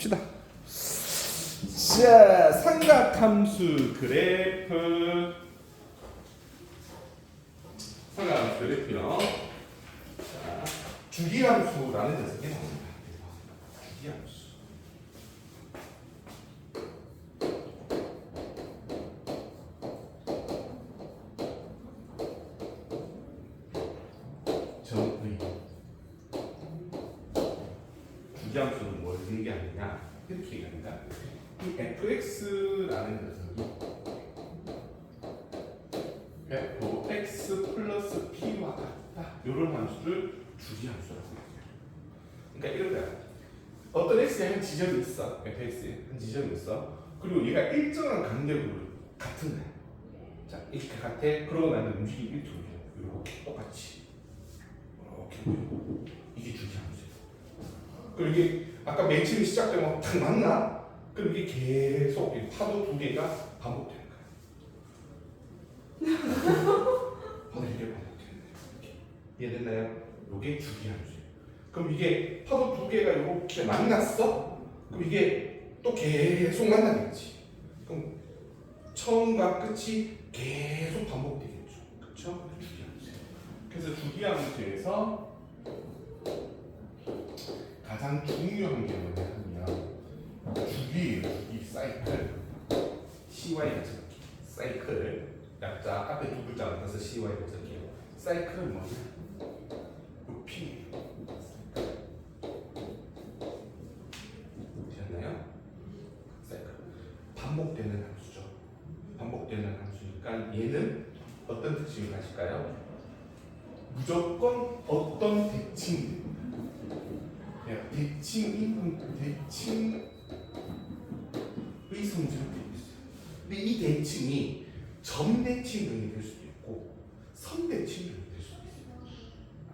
갑시다. 자, 삼각함수 그래프. 삼각함수 그래프요. 자, 주기함수라는 녀석이 나옵니다. 주기함수. 정의. 주기함수는 뭘 얘기하느냐? 이렇게 얘기합니다. 이 fx라는 녀석이 fx 플러스 p와 같다. 이런 함수를 주기함수라고 해요. 그러니까 이런 거야. 어떤 x에 한 지점이 있어. fx에 한 지점이 있어. 그리고 얘가 일정한 간격으로 같은 거야. 자, 이렇게 같아. 그러고 나면 움직임이 이렇게 움직여. 이렇게 똑같이. 이렇게 보여. 이게 주기함수야. 그리고 이게 아까 맨 처음에 시작되면 딱 맞나? 그럼 이게 계속 파도 두 개가 반복되는 거야. 파도 두 개가 반복되는 거야. 이해됐나요? 이게 주기함수예요. 그럼 이게 파도 두 개가 이렇게 만났어? 그럼 이게 또 계속 만나겠지. 그럼 처음과 끝이 계속 반복되겠죠. 그렇죠? 주기함수예요. 그래서 주기함수에서 가장 중요한 게 뭐냐면 주기 사이클 CY가 적기 사이클 약자 앞에 두 글자 붙어서 CY가 적기예요. 사이클은 뭐냐? P 되셨나요? 사이클 반복되는 함수죠. 반복되는 함수니까 얘는 어떤 특징을 가질까요? 무조건 어떤 대칭 대칭의 성질을 띠고 있어요. 근데 이 대칭이 점대칭형이 될 수도 있고 선대칭형이 될 수도 있어요.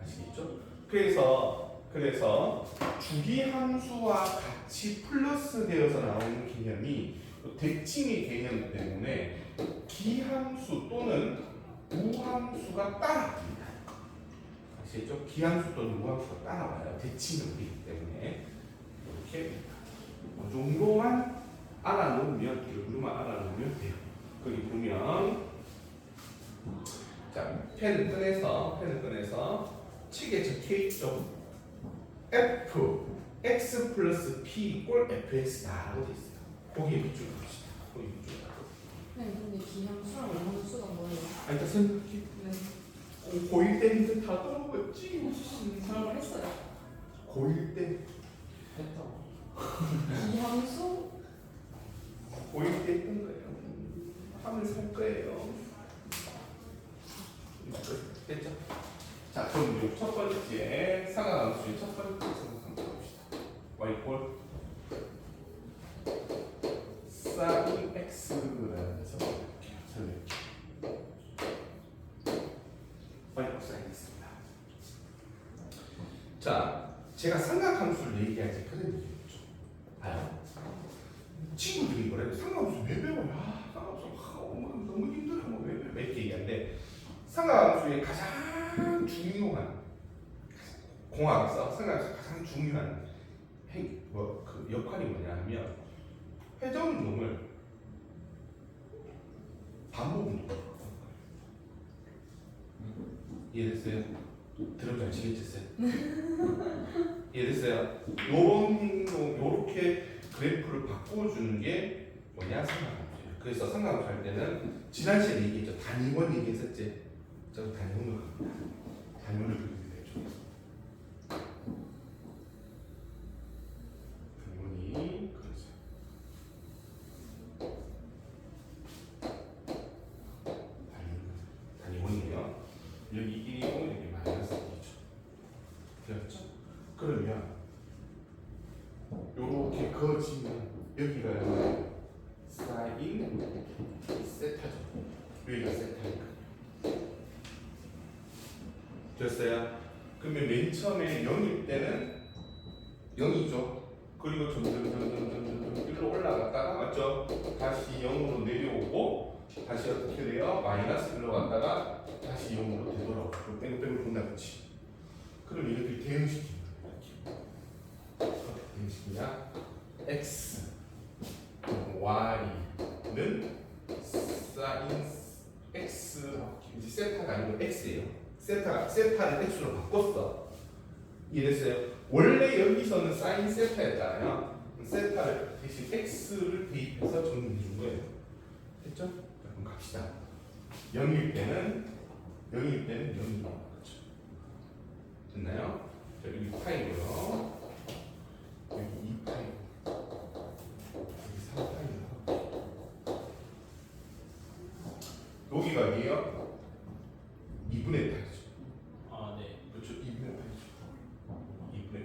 아시겠죠? 그래서 주기함수와 같이 플러스 되어서 나오는 개념이 대칭의 개념 때문에 기함수 또는 우함수가 따라갑니다. 아시겠죠? 기함수 또는 우함수가 따라와요. 대칭형이기 때문에 이렇게 이 정도만 알아놓으면 이름만 알아놓으면 돼요. 거기 보면 자 펜을 꺼내서 책에 적혀있죠. f x 플러스 p 꼴 fx다라고 돼 있어요. 거기에 비추어 봅시다. 거기 비추어. 네, 근데 기함수랑 우함수가 뭐예요? 아, 일단 생각해. 네. 고1 때는 다 까먹었지. 설명 했어요. 고1 때 했다고. 기함수? 고1 때 했던 거예요. 하면 살 거예요. 됐죠? 자, 그럼 첫 번째 상하함수의 첫 번째 상하함수 봅시다. y꼴 sin x라는 해서 이렇게 설명해. y꼴 sin x입니다. 자, 제가 삼각함수를 얘기할 때 그런 얘기 했죠. 봐요. 친구들이 뭐래요? 삼각함수 왜 배워요? 삼각함수 너무 힘들어. 뭐 왜 배워? 이렇게 얘기하는데 삼각함수의 가장 중요한 공학에서 삼각함수 가장 중요한 그 역할이 뭐냐면 회전운동을 반복 운동을 하는 거예요. 이해됐어요? 들으면 아시겠어요? 이해됐어요? 요런 행동, 요렇게 그래프를 바꿔주는 게 뭐냐? 삼각함수예요. 그래서 삼각함수 할 때는 지난 시간에 얘기했죠. 단위원 얘기했었지? 저 단위원으로 갑니다. 단위원을 그리게 되죠. 단위원이 그렇죠. 단위원이에요. 여기 1이고 여기 마이너스 2죠. 되었죠? 그러면 요렇게 그어지면 여기가 사인 세타죠. 여기가 세타니까. 됐어요? 그러면 맨 처음에 0일 때는 0이죠. 그리고 점점 일로 올라갔다가 맞죠? 다시 0으로 내려오고 다시 어떻게 돼요? 마이너스 1로 갔다가 다시 0으로 되돌아오고 뺑뺑을 본다 그치? 그럼 이렇게 대응시키는 거예요. 어떻게 대응시키냐? x y는 사인 x 이제 세타가 아니고 x예요. 세타를 x로 바꿨어. 이해됐어요? 원래 여기서는 사인 세타였잖아요. 세타를 대신 x를 대입해서 정리해 준 거예요. 됐죠? 자, 그럼 갑시다. 0일 때는 0이 나왔죠. 됐나요? 자, 여기 파이고요. 여기 2파이. 여기 3파이고요. 여기가 어디예요? 2분의 8이죠. 아, 네. 그렇죠. 2분의 8이죠. 2분의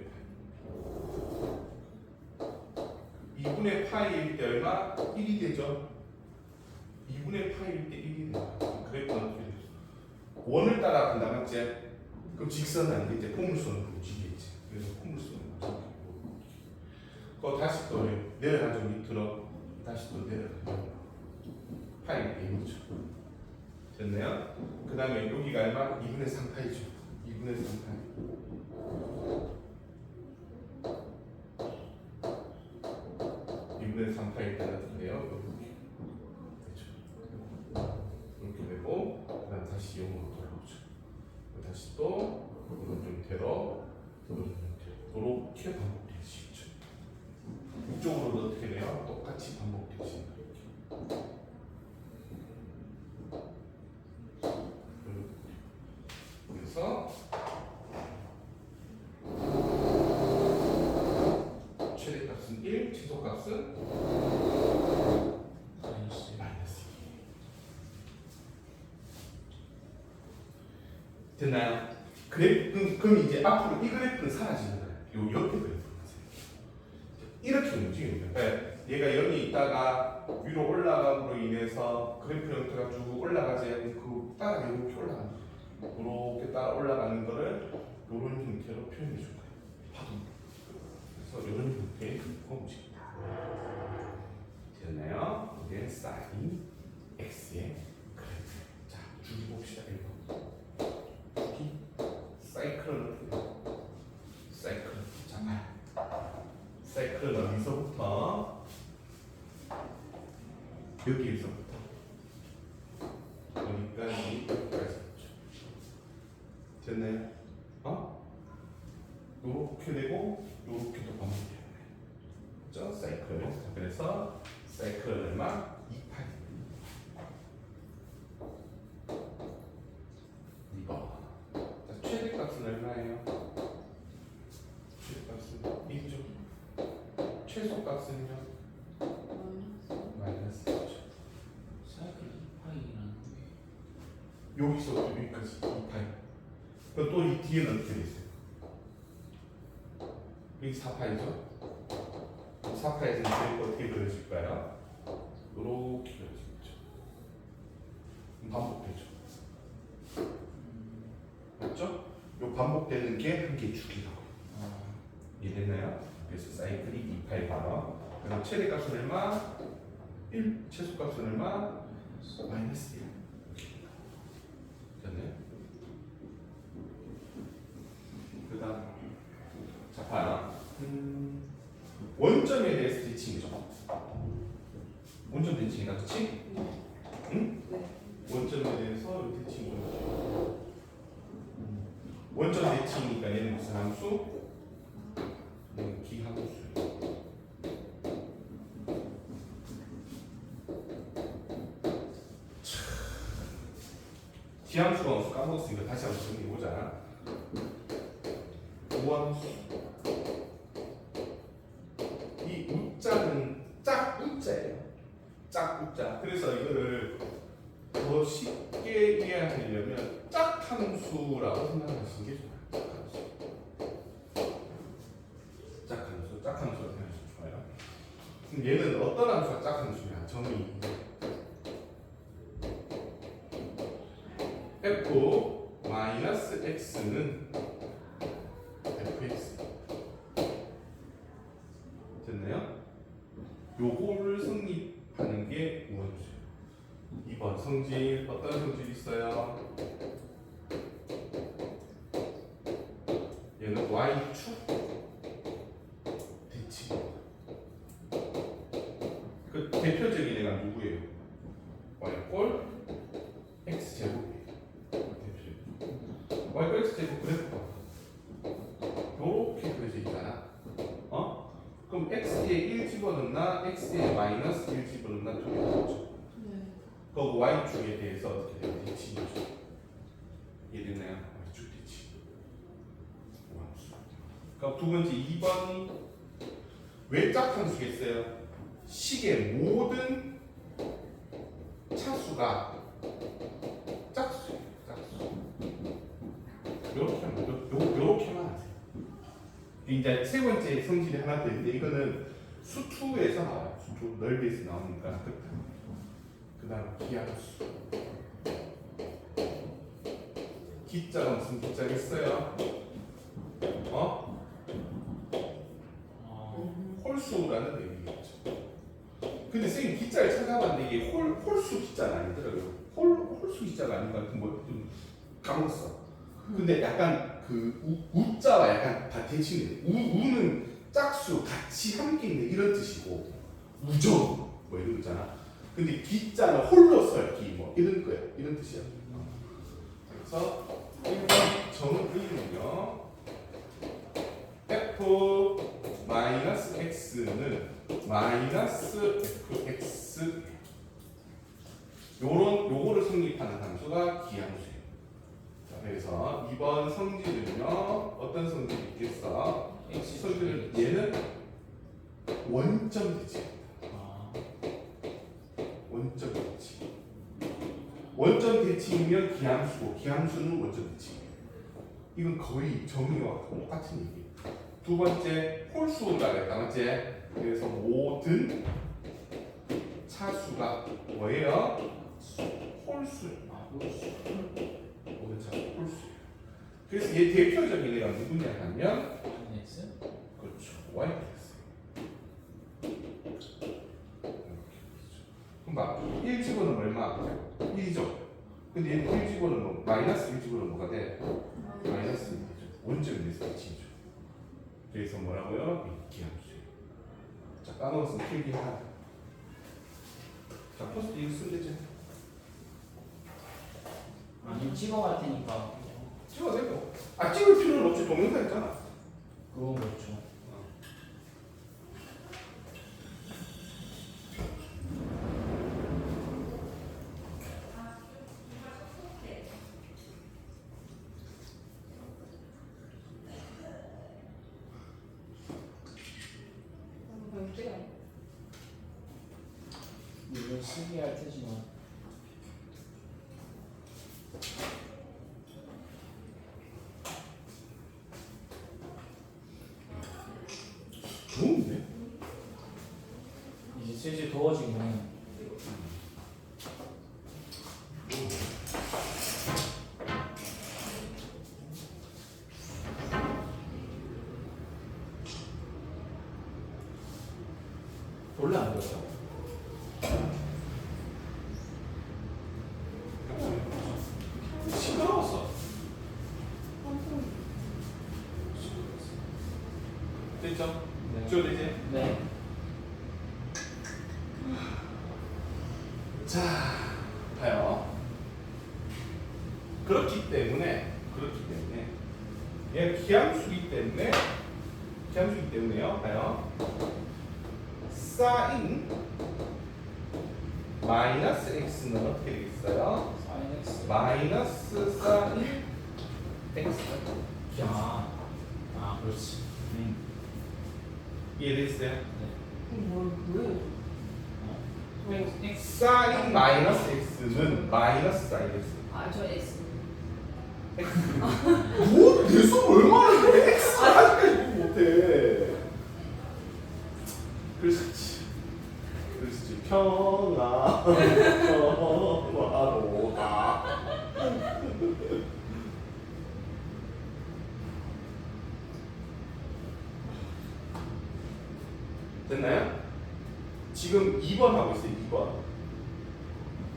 8. 2분의 파이일 때 얼마? 1이 되죠. 2분의 파이일 때 1이 돼요. 그래프는 어떻게 되죠? 원을 따라 간다 맞지? 그럼 직선은 아니겠지. 포물선으로 움직이겠지. 그래서 포물선으로 움직이고. 그거 다시 또 내려가죠. 밑으로. 다시 또 내려가죠. 파이일 때 1이죠. 됐나요? 그 다음에 여기가 얼마? 2분의 3파이죠. 2분의 3파이. 2분의 3파일 때는 어떻게 돼요? 그렇죠. 이렇게 되고, 그 다음 다시 0으로 돌아오죠. 다시 또 오른쪽대로 이렇게 반복될 수 있죠. 이쪽으로도 어떻게 돼요? 똑같이 반복될 수 있는 그래서 최대값은 1, 최소값은 마이너스 2. 됐나요? 그럼 이제 앞으로 이 그래프는 사라지는 거예요. 요 옆에 그래프는 이렇게 움직입니다. 그러니까 얘가 0이 있다가 위로 올라감으로 인해서 그래프 형태가 쭉 올라가지 그 따라 이렇게 올라가는 거예요. 이렇게 따라 올라가는 거를 이런 형태로 표현해 준 거예요. 파도. 그래서 이런 형태의 움직입니다. 됐나요? 이게 사인 x의 그래프. 자, 주기 봅시다. 1번. 주기. 사이클은 어떻게 돼요? 사이클. 자, 사이클은 어디서부터? 여기에서부터 여기까지 됐나요? 요렇게 되고 요렇게도 반복돼요. 그죠? 사이클. 자, 그래서 사이클은 얼마? 2파이. 2번. 자, 최대값은 얼마예요? 최대값은 1죠. 최소값은요? 마이너스 1죠. 사이클 2파이라는 여기서 여기까지 2파이. 그럼 또 이 뒤에는 어떻게 되세요? 여기 4파이죠? 4파이에서 그래프 어떻게 그려질까요? 이렇게 그려지겠죠. 반복되죠. 맞죠? 요 반복되는 게 한 개의 주기라고. 이해됐나요? 그래서 사이클이 2파이 바로. 그럼 최대값은 얼마? 1. 최소값은 얼마? 마이너스 1. 됐나요? 그 다음 자 봐요. 원점에 대해서 대칭이죠. 원점 대칭이다 그치? 응? 네. 원점에 대해서 대칭이죠. 원점 대칭이니까 얘는 무슨 함수? 얘는 기함수. 기함수가 없어 까먹었으니까 다시 한번 정리해보자. 우함수. 이 우자는 짝우자예요. 짝우자. 그래서 이거를 더 쉽게 이해하려면 짝함수라고 생각하시는 게 좋아요. 짝함수. 짝함수라고 생각하시면 좋아요. 그럼 얘는 어떤 함수가 짝함수냐? 정의. f-x는 fx. 됐나요? 요거를 성립하는 게 우함수예요. 2번 성질. 어떤 성질이 있어요? 얘는 y축 대칭입니다. 대표적인 애가 누구예요? y꼴 x제곱이에요. 대표적인 y꼴 x제곱 그래프가 요렇게 그려져 있잖아. 그럼 x에 1 집어넣나 x에 마이너스 1 집어넣나 두 개 나오죠. 네. 그 y축에 대해서 어떻게 되면 대칭이죠. 얘들은 y축 대칭. 그럼 두 번째 2번이 왜 짝함수겠어요? 식의 모든 차수가 짝수예요. 짝수. 요렇게만 하세요. 이제 세 번째 성질이 하나 더 있는데 이거는 수투에서 나와요. 수투 넓이에서 나오니까 그 다음 기하수. 기자가 무슨 기자겠어요? 홀수라는 의미겠죠. 근데 선생님 기자를 찾아봤는데 이게 홀수 기자가 아니더라고요. 홀수 기자가 아닌 것 같은 좀 까먹었어. 근데 약간 그 우자와 약간 다 대칭이에요. 우는 짝수 같이 함께 있는 이런 뜻이고 우정 뭐 이런 거잖아. 근데 기자는 홀로서 기 뭐 이런 거야. 이런 뜻이야. 그래서 1번 정의는요. f 마이너스 x는 마이너스 fx 요거를 성립하는 함수가 기함수예요. 자, 그래서 2번 성질은요 어떤 성질이 있겠어? 성질은 얘는 원점 대칭입니다. 원점 대칭. 원점 대칭이면 기함수고 기함수는 원점 대칭이에요. 이건 거의 정의와 똑같은 얘기예요. 두 번째 홀수가 됐다 맞지? 그래서 모든 차수가 뭐예요? 홀수. 모든 차수 홀수예요. 그래서 얘 대표적인 애가 누구냐 하면 x 그렇죠. yx. 그럼 봐. 1 집어넣으면 얼마? 1이죠. 근데 얘는 1 집어넣으면 마이너스 1 집어넣으면 뭐가 돼? 마이너스 1이죠. 원점이 돼서 대칭이죠. 그래서 뭐라고요? 기함수예요. 자, 까먹었으면 필기 하나. 자, 포스트 이거 쓰면 되죠. 아니 찍어갈 테니까 찍어도 되고. 아, 찍을 필요는 없지. 동영상 있잖아. 그건 그렇죠. 이거 시기할 테지만 좋은데? 이제 슬슬 더워지면 원래 안 그랬어. 시끄러웠어. 됐죠? 네. 지워도 되지? 네. 자, 봐요. 그렇기 때문에 얘 기함수기 때문에요. 봐요. 사인 마이너스 x는 어떻게 되겠어요? sin x 마이너스 사인 x. 그렇지. 이해됐어요? 뭐예요? x 사인 마이너스 x는 마이너스 사인 x. 저 X. 뭐? 내 수업 얼마나 돼? X를 아직까지 공부 못해. 그렇지. 평화로다. 됐나요? 지금 2번 하고 있어요. 2번.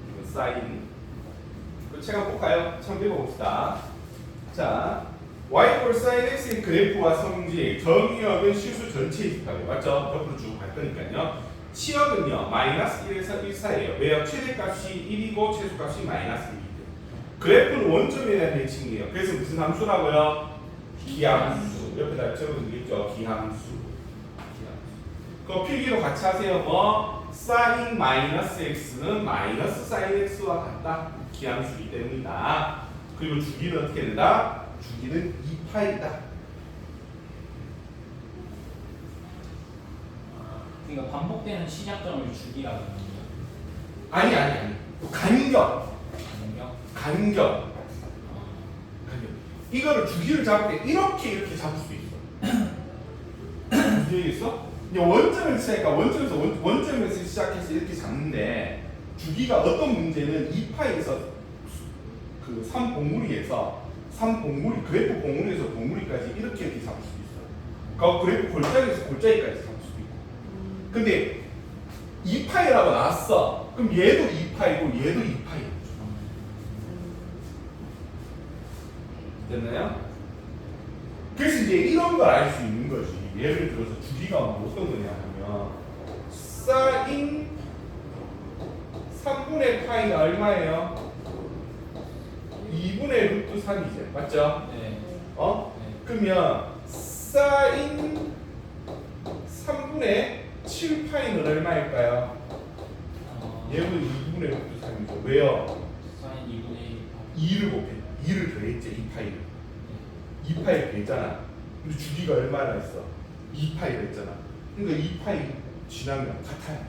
이거 사인. 그 책 한번 볼까요? 참 읽어봅시다. 자, y sin x의 그래프와 성질, 정의역은 실수 전체에 집합해요. 맞죠? 옆으로 쭉 갈 거니까요. 치역은요 마이너스 1에서 1 사이에요. 왜요? 최대값이 1이고 최소값이 마이너스 1이에요. 그래프는 원점에 대한 대칭이에요. 그래서 무슨 함수라고요? 기함수. 옆에다 적어두겠죠. 기함수. 그 필기로 같이 하세요. 뭐 사인 마이너스 x는 마이너스 사인 x와 같다. 기함수이기 때문이다. 그리고 주기는 어떻게 된다? 주기는 2파이다. 그러니까 반복되는 시작점을 주기라고 하는 거예요. 아니. 간격. 간격? 간격. 이거를 주기를 잡을 때 이렇게 잡을 수 있어. 이해했어? 원점에서 시작하니까 원점에서 시작해서 이렇게 잡는데 주기가 어떤 문제는 2파에서 그 3봉우리에서 그래프 봉우리에서 봉우리까지 이렇게 잡을 수도 있어. 그 그래프 골짜기에서 골짜기까지 잡을 수도 있고. 근데 2파이라고 나왔어. 그럼 얘도 2파이고 얘도 2파이야. 됐나요? 그래서 이제 이런 걸 알 수 있는 거지. 예를 들어서 주기가 뭐 어떤 거냐 하면 사인 3분의 파이가 얼마예요? 2분의 루트 3이죠. 맞죠? 네. 네. 그러면 사인 3분의 7파이는 얼마일까요? 얘는 2분의 루트 3이죠. 왜요? 사인 2분의 2를 곱해. 2를 더했지. 2파이를. 2파이를 더했잖아. 근데 주기가 얼마나 있어? 2파이를 했잖아. 그러니까 2파이 지나면 같아요.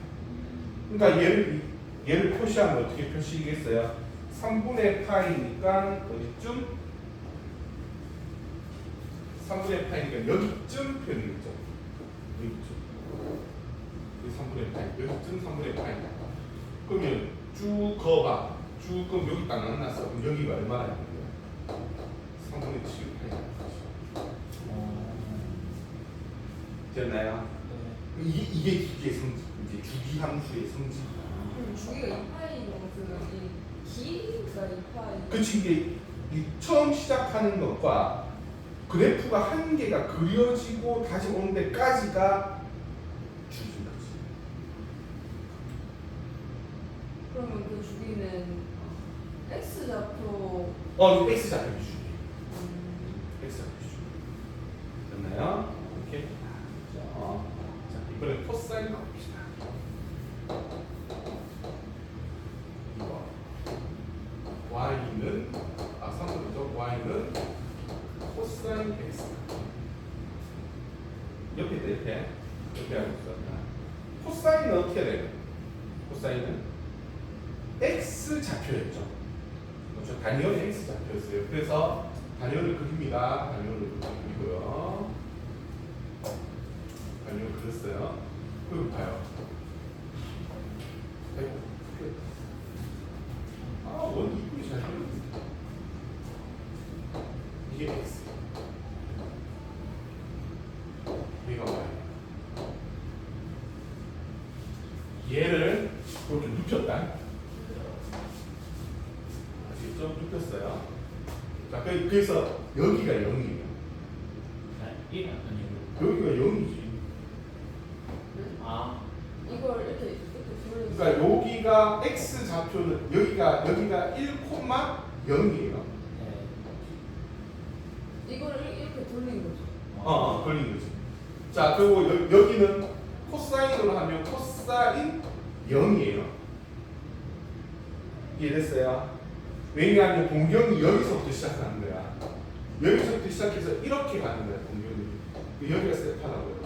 그러니까 얘를 표시하면 어떻게 표시겠어요? 3분의 파이니까 어디쯤? 3분의 파이니까 여기쯤 표현이겠죠. 여기쯤. 3분의 파이. 여기쯤 3분의 파이. 그러면 쭉 그어봐. 쭉 그럼 여기 딱 만났어. 그럼 여기가 얼마나 있는 거야? 3분의 7파이. 됐나요? 네. 이게 주기의 성질. 이제 주기 함수의 성질. 주기가 2파이면 이 길이가 2파이. 그치, 이게 처음 시작하는 것과 그래프가 한 개가 그려지고 다시 오는 데까지가 주기인 거지. 그러면 그 주기는 x 좌표. 이거 x 좌표 주기. x 좌표 주기. 됐나요? 이렇게. 자, 이번에 코사인 가봅시다. 이거 y는 상관없죠. y는 코사인 x. 옆에 하고 있어. 코사인은 어떻게 돼요? 코사인은 x 좌표였죠. 그렇죠. 단위원이 x 좌표였어요. 그래서 단위원을 그립니다. 단위원을 그리고요. 단위원을 그렸어요. 그리고 봐요. 원 이쁘게 잘 그렸는데. 이게 x. 얘가 y. 얘를 이렇게 눕혔다. 아시겠죠? 눕혔어요. 자, 그래서 여기가 0이에요. 1 아니고. 여기가 0이지. 이걸 이렇게 돌려서. 그러니까 여기가 x 좌표는 여기가 1,0이에요. 네. 이거를 이렇게 돌린 거죠. 걸린 거지. 자, 그리고 여기는 코사인으로 하면 코사인 0이에요. 이해됐어요? 왜냐하면 동경이 여기서부터 시작하는 거야. 여기서부터 시작해서 이렇게 가는 거야, 동경이. 여기가 세파라고요.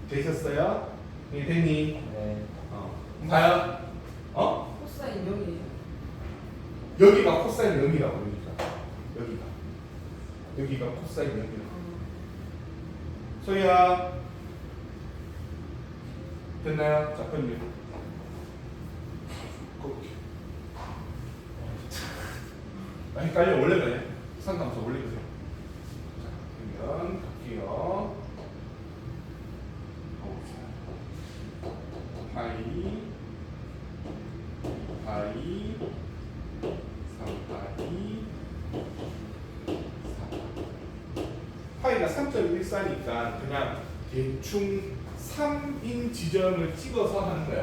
되셨어요? 네, 되니? 네. 봐요. 코사인 0이에요. 여기가 코사인 0이라고, 여기가 코사인 0이라고. 소희야, 됐나요? 자, 그럼 헷갈려. 원래 그래. 상담소 원래 그래. 자, 그러면 갈게요. 파이 3파이 4 파이가 3.14니까 그냥 대충 3인 지점을 찍어서 하는 거야.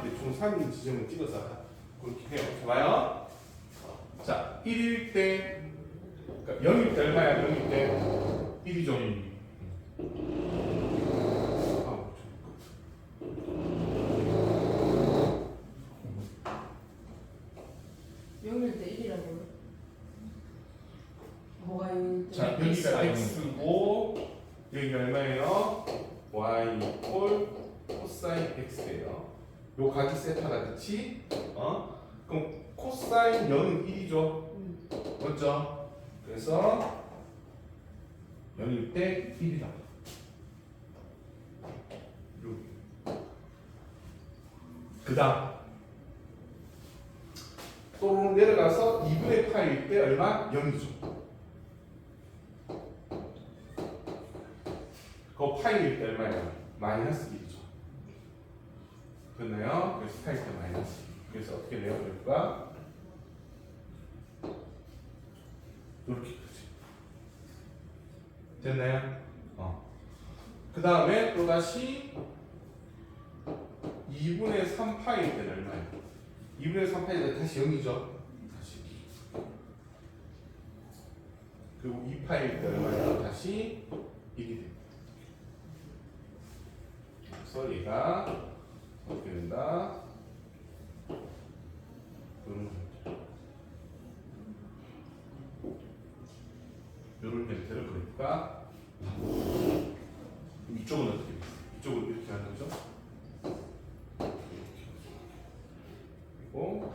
대충 3인 지점을 찍어서 그렇게 해요. 봐요. 자, 1일 때, 그러니까 0일 때 얼마야? 0일 때 1이죠. 영일 때 1이라고요? 뭐가 영일 때? 자, 여기가 x고 여기가 얼마예요? y 이꼴 코사인 x예요. 요 각이 세타다, 그치? 그럼 코사인 0은 1이죠. 맞죠? 그래서 0일 때 1이다. 그 다음 또 내려가서 2분의 파일 때 얼마? 0이죠. 그 파일일 때 얼마예요? 마이너스 1이죠. 됐나요? 그래서 파일 때 마이너스 1. 그래서 어떻게 내어볼까? 이렇게 되지. 됐나요? 그 다음에 또다시 2분의 3 파일 때는 얼마예요? 2분의 3 파일 때 다시 0이죠. 다시 2. 그리고 2 파일 때 얼마예요? 다시 1이 됩니다. 그래서 얘가 어떻게 된다? 이런 형태를 그러니까 이쪽은 어떻게 돼? 이쪽은 이렇게 하는 거죠? 그리고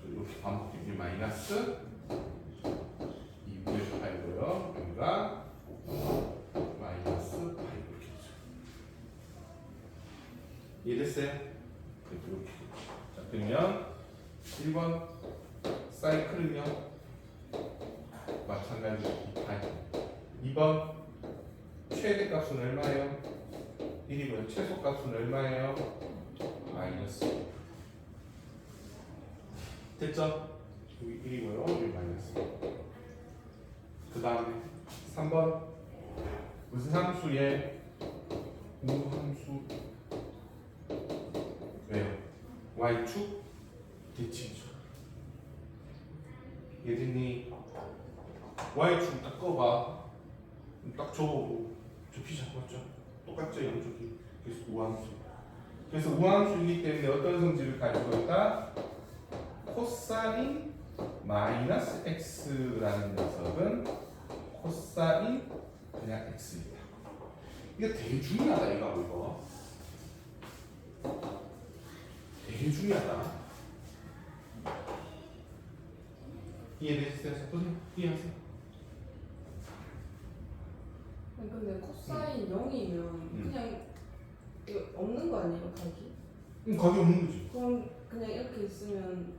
이렇게 반복되면 마이너스 2분의 8이고요. 여기가 마이너스 8 이렇게 되죠. 이해됐어요? 이렇게. 자, 그러면 1번 사이클은요? 마찬가지로 2파이. 2번 최대값은 얼마예요? 1이고요. 최소값은 얼마예요? 마이너스. 됐죠? 여기 1이고요. 여기 마이너스. 그 다음에 3번 무슨 함수에 우함수 왜요? y축 대칭이죠. 예진이 y축 딱 꺼봐. 딱 저피 잡고 왔죠? 똑같죠 양쪽이. 그래서 우함수. 그래서 우함수이기 때문에 어떤 성질을 가지고 있다? 코사인 마이너스 x라는 녀석은 코사인 그냥 x입니다. 이거 되게 중요하다 이거. 되게 중요하다. 이해되셨어요? 보세요. 이해하세요. 근데 코사인 0이면 그냥 이거 없는 거 아니에요, 각이? 각이 없는 거지. 그럼 그냥 이렇게 있으면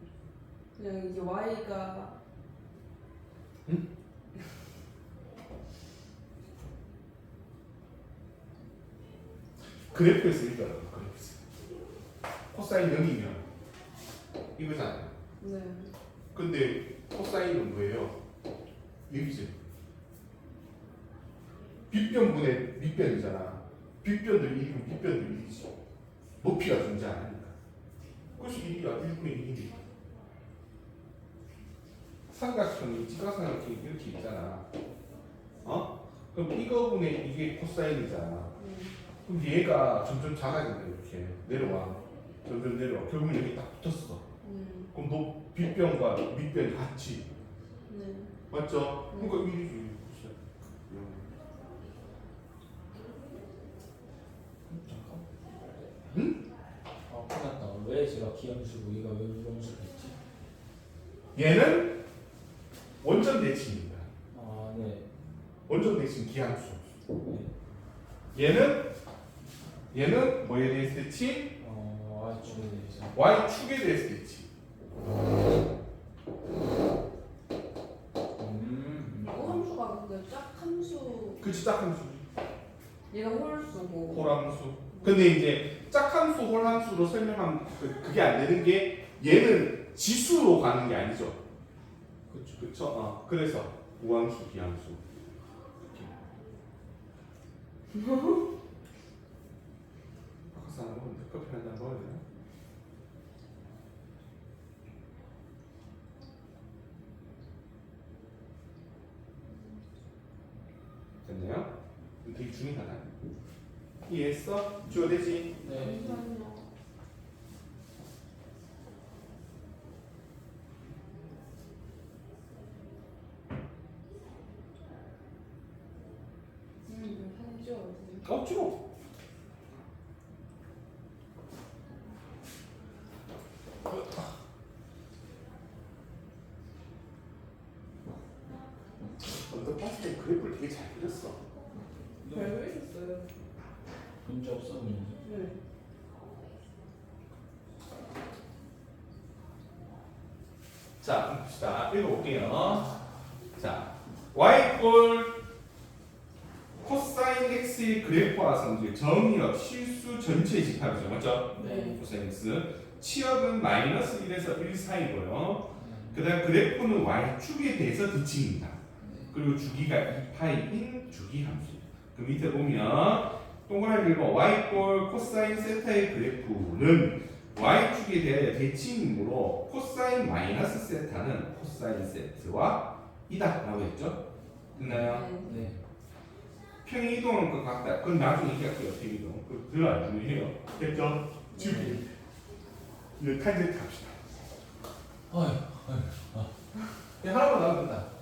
그냥 이게 y가 그래프에서 읽어요. 그래프에서. 코사인 0이면 이거잖아요. 네. 근데 코사인은 뭐예요? 여기지. 빗변분의 밑변이잖아. 빗변도 1이면 밑변도 1이지. 높이가 존재하니까. 그것이 1이야. 1분의 1이니까. 삼각형이 직각삼각형이 이렇게 있잖아. 그럼 이거분의 이게 코사인이잖아. 그럼 얘가 점점 작아진다. 이렇게 내려와. 점점 내려와. 결국은 여기 딱 붙었어. 그럼 너 빗변과 밑변이 같이. 네. 맞죠? 그러니까 1이지. 응? 끝났다. 왜 제가 기함수고 얘가 왜 우함수를 했지? 얘는 원점 대칭입니다. 아, 네. 원점 대칭 기함수. 네. 얘는 뭐에 대해서 대칭? y축에 대해서. y축에 대해서 대칭. 이거 함수가 근데 짝 함수 그치, 짝함수. 얘가 홀수고 홀함수. 근데 이제 짝함수, 홀함수로 설명하면 그게 안 되는 게 얘는 지수로 가는 게 아니죠. 그렇죠. 그쵸? 그래서 우함수, 비함수. 바카스 하나 먹었는데 커피 한 잔 먹어야 되나? 됐네요? 이거 되게 중요하다. 이해했어? 주어되지? 네. 잠시만요. 사진 찍어야 주로. 너 봤을 때 그래프를 되게 잘 그렸어. 별거 있었어요. 문제 없었는데. 네. 자, 봅시다. 읽어볼게요. 자, y 꼴 코사인 x의 그래프와 성질 정의역 실수 전체 집합이죠. 맞죠? 네. 코사인 x. 치역은 마이너스 1에서 1 사이고요. 그 다음 그래프는 y축에 대해서 대칭입니다. 그리고 주기가 2파이인 주기함수. 그 밑에 보면 동그라미 읽어 y 꼴 코사인 세타의 그래프는 y축에 대해 대칭이므로 코사인 마이너스 세타는 코사인 세트와 이다 라고 했죠? 됐나요? 네. 평행 이동하는 것 같다. 그건 나중에 얘기할게요. 평행 이동. 그거 안 중요해요. 됐죠? 지금 이제 탄젠트 합시다. 그냥 하나만 나오면 된다.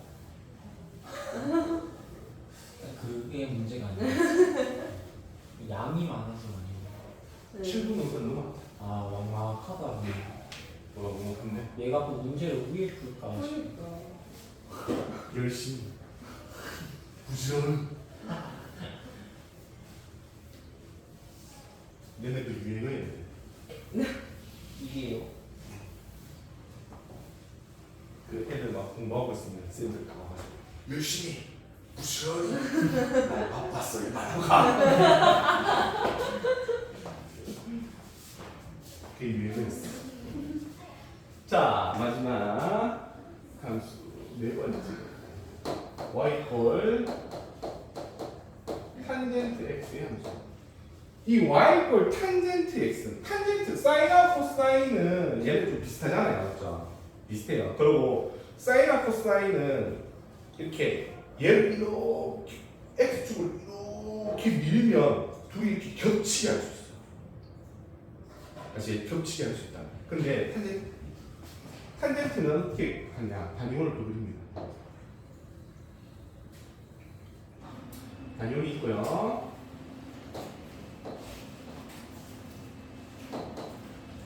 그게 문제가 아니에요. 양이 많아서 아니에요. 7분 넘게 넘어. 아 막막하다. 뭐 근데 얘가 또 문제를 위에 풀까? 그러니까. 열심히 부지런히 얘네들 유행해야 돼. 이게요. 그 애들 막 공부하고 있으면 쌤들 다 와가지고 열심히 부지런히 날 바빴어 이말하고 가. 그게 유행했어. 자 마지막 함수 네 번째 y 꼴 탄젠트 x의 함수. 이 y 꼴 탄젠트 x, 탄젠트 사인하고 코사인은 얘네 좀 비슷하잖아요, 맞죠? 비슷해요. 그리고 사인하고 코사인은 이렇게 얘를 이렇게 x축을 이렇게 밀면 둘이 이렇게 겹치게 할 수 있어. 다시 겹치게 할 수 있다. 근데 탄젠트는 어떻게 하냐? 단위원을 또 그립니다. 단위원이 있고요.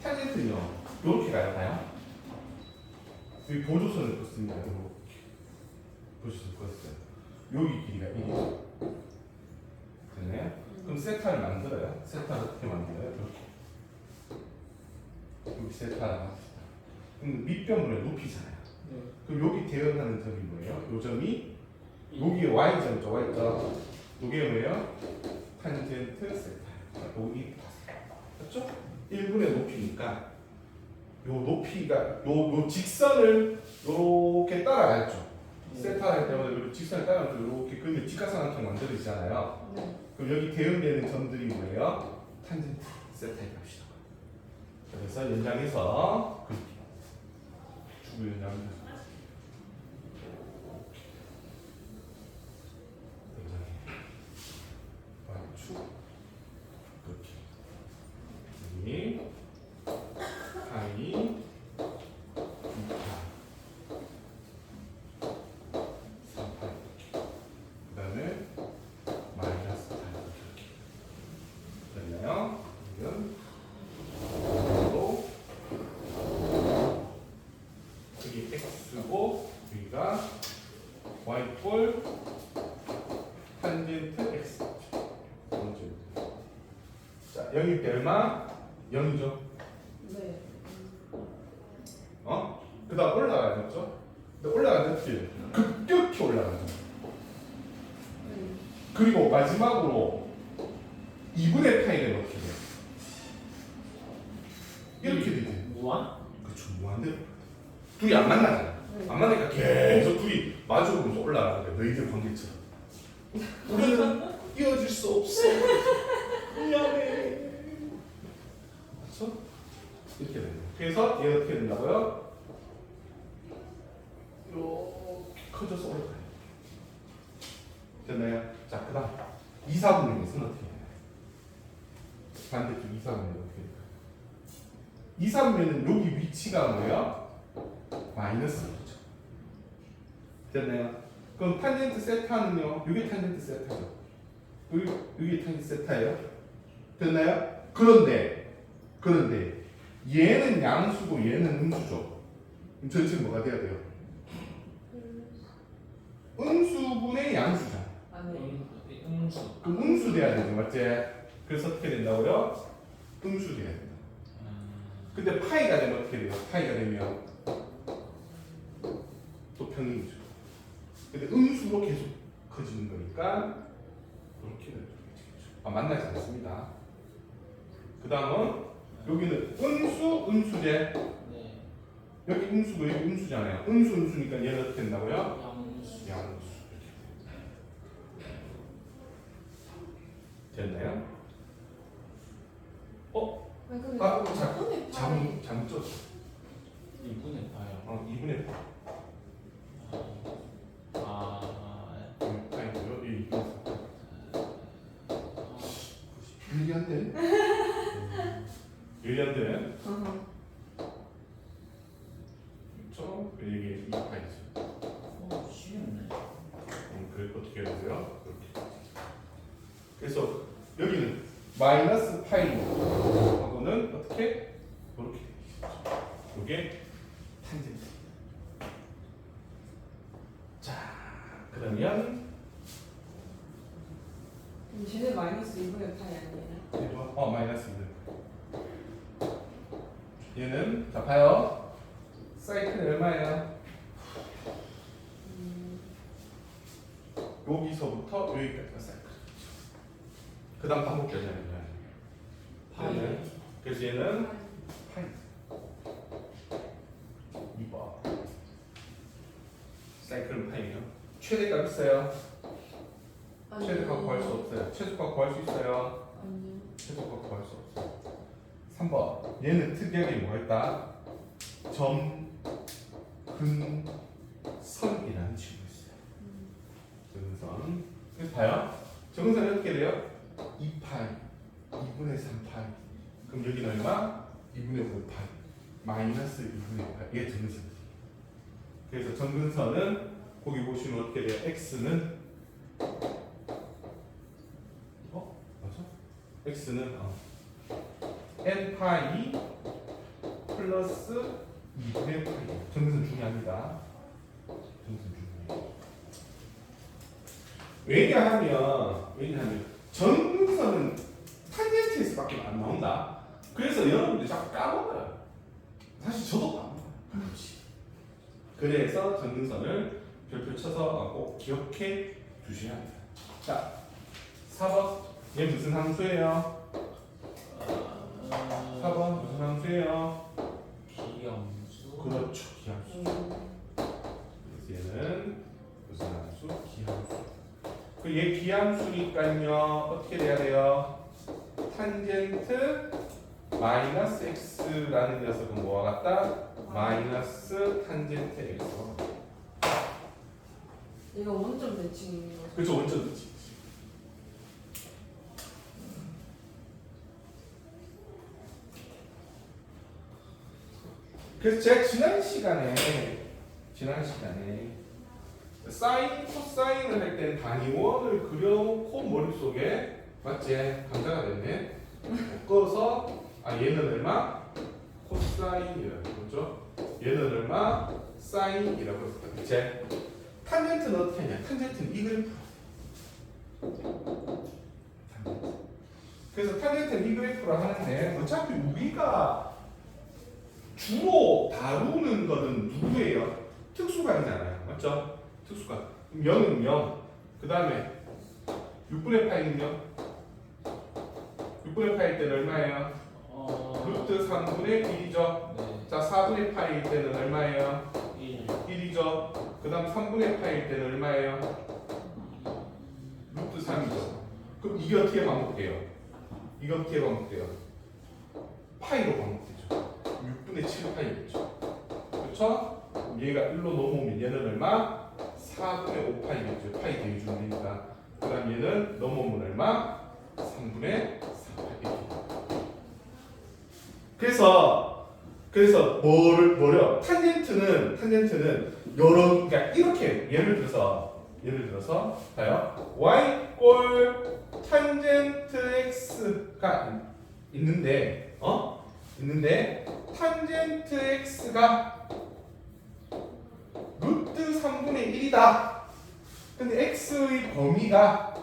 탄젠트는요, 이렇게 가요. 여기 보조선을 긋습니다. 이렇게 보조선 긋어요. 여기 길이가 1이죠. 됐나요? 그럼 세타를 만들어요. 세타를 어떻게 만들어요? 이렇게. 여기 세타를 합시다. 그럼 밑변분의 높이잖아요. 네. 그럼 여기 대응하는 점이 뭐예요? 요 점이 여기에 y점이죠. y점. 이게 뭐예요? 탄젠트 세타. 여기 맞죠? 1분의 높이니까 요 높이가 요 직선을 요렇게 따라가죠. 세타 할 때마다 요 직선을 따라가서 요렇게 그러면 직각삼각형 만들어지잖아요. 네. 그럼 여기 대응되는 점들이 뭐예요? 탄젠트 세타에 갑시다. 그래서 연장해서 축을 연장해서 축 이렇게 여기 파이 2파 3파 그 다음에 마이너스 8 이렇게 됐나요? 그러면 또 여기 x고 여기가 y꼴 탄젠트 x 자 0일 때 얼마? 0이죠. 네. 그 다음 올라가야겠죠? 근데 올라가는 길 급격히 올라가죠. 네. 그리고 마지막으로 2분의 파이를 넣게 돼요. 이렇게 되지. 무한? 그렇죠. 무한대로. 둘이 안 만나잖아. 안 맞으니까 계속 둘이 마주보면서 올라가는 거야. 너희들 관계처럼. 우리는 이어질 수 없어. 미안해. 그렇죠? 이렇게 되는 거예요. 그래서 얘 어떻게 된다고요? 이렇게 커져서 올라가요. 됐나요? 자, 그 다음 2, 4분의 1은 어떻게 해요? 반대쪽 2, 4분의 1 어떻게 될까요? 2, 3분의 1은 여기 위치가 뭐예요? 마이너스죠. 됐나요? 그럼 탄젠트 세타는요? 이게 탄젠트 세타죠. 여기 탄젠트 세타예요. 됐나요? 그런데 얘는 양수고 얘는 음수죠. 그럼 전체는 뭐가 돼야 돼요? 음수분의 양수잖아. 음수. 그럼 음수 돼야 되죠, 맞지? 그래서 어떻게 된다고요? 음수 돼야 된다. 근데 파이가 되면 어떻게 돼요? 파이가 되면 또 평행이죠. 근데 음수로 계속 커지는 거니까 이렇게 되죠. 아, 만나지 않습니다. 그 다음은 여기는 음수제. 네. 여기 음수고 여기 음수잖아요. 음수니까 얘는 어떻게 된다고요? 양수. 양수. 됐나요? 아니 근데 아, 이거 자, 손에 잘못 쪘어. 2분의 8요. 2분의 8. 파이고요. 이 1년대. 1년대. 그렇죠? 이게 이 파이죠. 쉬웠네. 그래 어떻게 해야 돼요? 이렇게. 그래서 여기는 마이너스 파이하고는 어떻게? 이렇게. 이게 탄젠트. 자, 그러면 쟤네 마이너스 2분의 8이 아니에요? 마이너스 2. 얘는 자 봐요. 사이클 얼마예요? 여기서부터 여기까지가 사이클. 그 다음 반복되잖아요. 파이. 그래서 얘는 파이. 2번. 사이클은 파이요. 최대값 있어요? 최대값 구할 수 없어요. 최소값 구할 수 있어요? 아니요. 최소값 구할 수 없어요. 3번. 얘는 특이하게 뭐가 있다? 점, 근, 선이라는 친구가 있어요. 점근선. 그래서 봐요. 점근선이 어떻게 돼요? 2파이, 2분의 3파이. 그럼 여기는 얼마? 2분의 5파이. 마이너스 2분의 5파이. 이게 점근선이에요. 그래서 점근선은 거기 보시면 어떻게 돼요? x는 맞아? x는 n 파이 플러스 2분의 파이. 점근선 중요합니다. 점근선 중요해요. 왜냐하면 점근선은 탄젠트에서밖에 안 나온다. 그래서 여러분들 자꾸 까먹어요. 사실 저도 까먹어요. 가끔씩. 그래서 점근선을 별표 쳐서 꼭 기억해 주셔야 합니다. 자, 4번. 얘 무슨 함수예요? 4번 무슨 함수예요? 기함수. 그렇죠, 기함수. 그래서 얘는 무슨 함수? 기함수. 얘 기함수니까요 어떻게 돼야 돼요? 탄젠트 마이너스 x라는 녀석은 뭐와 같다? 마이너스 탄젠트 x와 같다. 이거 원점 대칭인 거죠? 그렇죠, 원점 대칭. 그래서 제가 지난 시간에 사인, 코사인을 할 때는 단위원을 그려놓고 머릿속에 맞지? 강자가 됐네. 묶어서 얘는 얼마? 코사인이라고 그러죠. 얘는 얼마? 사인이라고 했었다. 그치? 탄젠트는 어떻게 하냐? 탄젠트는 이 그래프. 그래서 탄젠트는 이 그래프를 하는데 어차피 우리가 주로 다루는 거는 누구예요? 특수관이잖아요. 맞죠? 특수관. 그럼 0은 0. 그 다음에 6분의 파이는요? 6분의 파일 때는 얼마예요? 루트 3분의 1이죠. 네. 자, 4분의 파일 때는 얼마예요? 1. 1이죠. 그 다음 3분의 파일 때는 얼마예요? 루트 3이죠. 그럼 이게 어떻게 반복돼요? 이게 어떻게 반복돼요? 파이로 반복되죠. 6분의 7 파이겠죠. 그렇죠? 얘가 1로 넘어오면 얘는 얼마? 4분의 5 파이겠죠. 파이 대주면 되니까. 그 다음 얘는 넘어오면 얼마? 3분의 4 파이겠죠. 그래서 뭐려? 탄젠트는 여러, 그러니까 이렇게 예를 들어서 봐요. y 꼴 탄젠트 x가 있는데 탄젠트 x가 루트 3분의 1이다. 근데 x의 범위가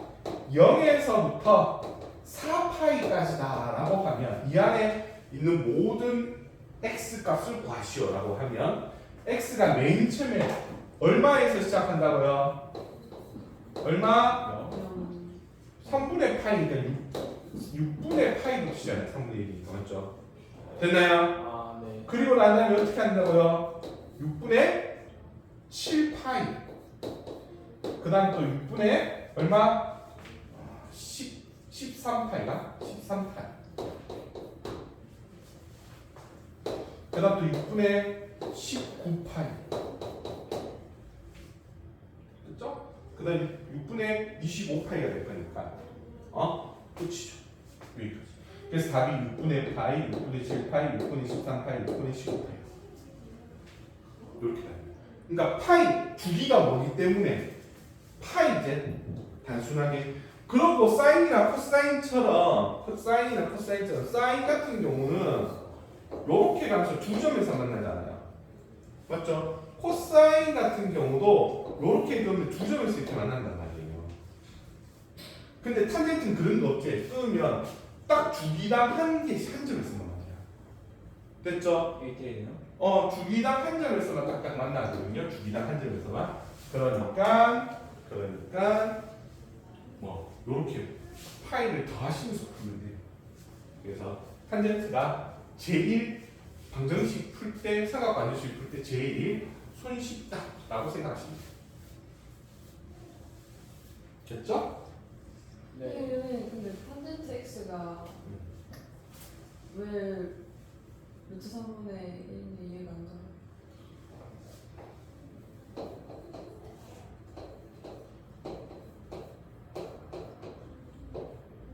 0에서부터 4파이까지다 라고 하면 이 안에 있는 모든 x 값을 구하시오라고 하면 x가 맨 처음에 얼마에서 시작한다고요? 얼마? 3분의 파이니까 6분의 파이부터 시작해요. 3분의 1이니까 맞죠? 됐나요? 아, 네. 그리고 난 다음에 어떻게 한다고요? 6분의 7파이 그 다음에 또 6분의 얼마? 13파이가? 13파이 그 다음 또 6분의 19파이 됐죠? 그 다음에 6분의 25파이가 될 거니까 끝이죠. 여기까지. 그래서 답이 6분의 파이, 6분의 7파이, 6분의 13파이, 6분의 15파이 이렇게 됩니다. 그러니까 파이 주기가 뭐기 때문에 파이제 단순하게 그리고 사인이나 코사인처럼 사인 같은 경우는 이렇게 가면서 두 점에서 만나잖아요. 맞죠? 코사인 같은 경우도 이렇게 그러면 두 점에서 이렇게 만난단 말이에요. 근데 탄젠트는 그런 거 없지. 쓰면 딱 주기당 한 개씩 한 점에서만 만나요. 됐죠? 1대1이요? 주기당 한 점에서만 딱딱 만나거든요. 주기당 한 점에서만. 그러니까 뭐 요렇게 파이를 더하시면서 풀면 돼요. 그래서 탄젠트가 제일 방정식 풀 때, 삼각 방정식 풀 때 제일 손쉽다라고 생각하시면 돼요. 됐죠? 네. 근데 탄젠트 x가 왜 루트 3분의 1인지 이해가 안 가요.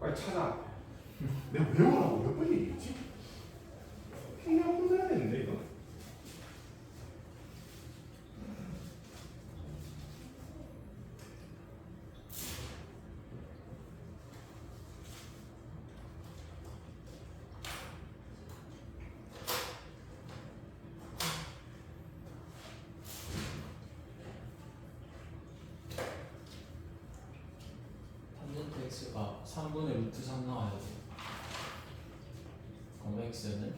빨리 찾아. 내가 외우라고 몇 번 얘기했지? 그냥 혼자야 되는데 이거. 탄젠트 x가 3분의 루트 3 나와야 돼. 그럼 x는?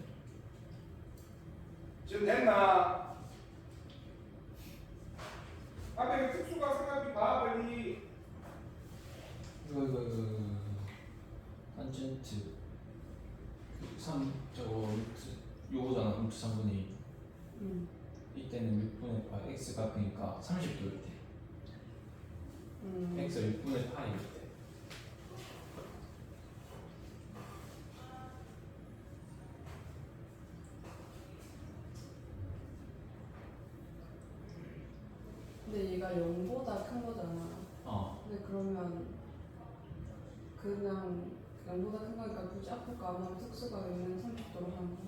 지금 됐나? 앞에 특수가 생각이 봐 빨리. 탄젠트 3 저거 루트 요거잖아. 루트 3분의 2. 이때는 6분의 파이 x가 그러니까 30도 이때. x가 6분의 파이 이때. 근데 얘가 0보다 큰 거잖아. 근데 그러면 그냥 0보다 큰 거니까 굳이 앞에 거 안 하면 특수가 있는 30도로 하는 거.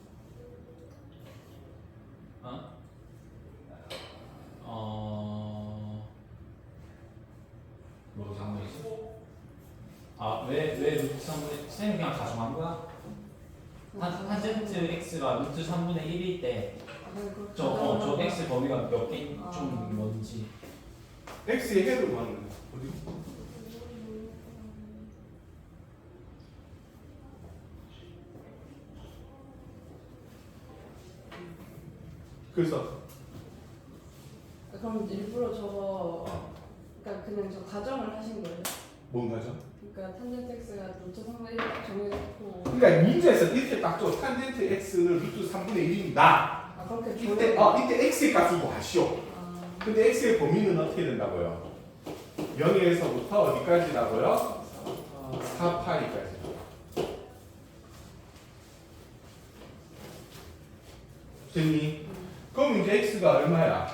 뭐라고 생각했어? 왜 루트 3분의 쌤이 그냥 가정한 거야? 탄젠트 x가 루트 3분의 1일 때 저 x 범위가 몇 개인 좀 뭔지. x의 해를 구하는 거야. 어디? 그래서 그럼 일부러 저거 그러니까 그냥 저 가정을 하신 거예요? 뭔가죠? 그러니까 탄젠트 x가 루트 3분의 1 딱 정해놓고 그러니까 문제에서 이렇게 딱 줘. 탄젠트 x는 루트 3분의 1입니다. 그렇게 이때 x의 값을 구하시오. 근데 x의 범위는 어떻게 된다고요? 0에서부터 어디까지라고요? 4파이까지. 됐니? 그럼 이제 x가 얼마야?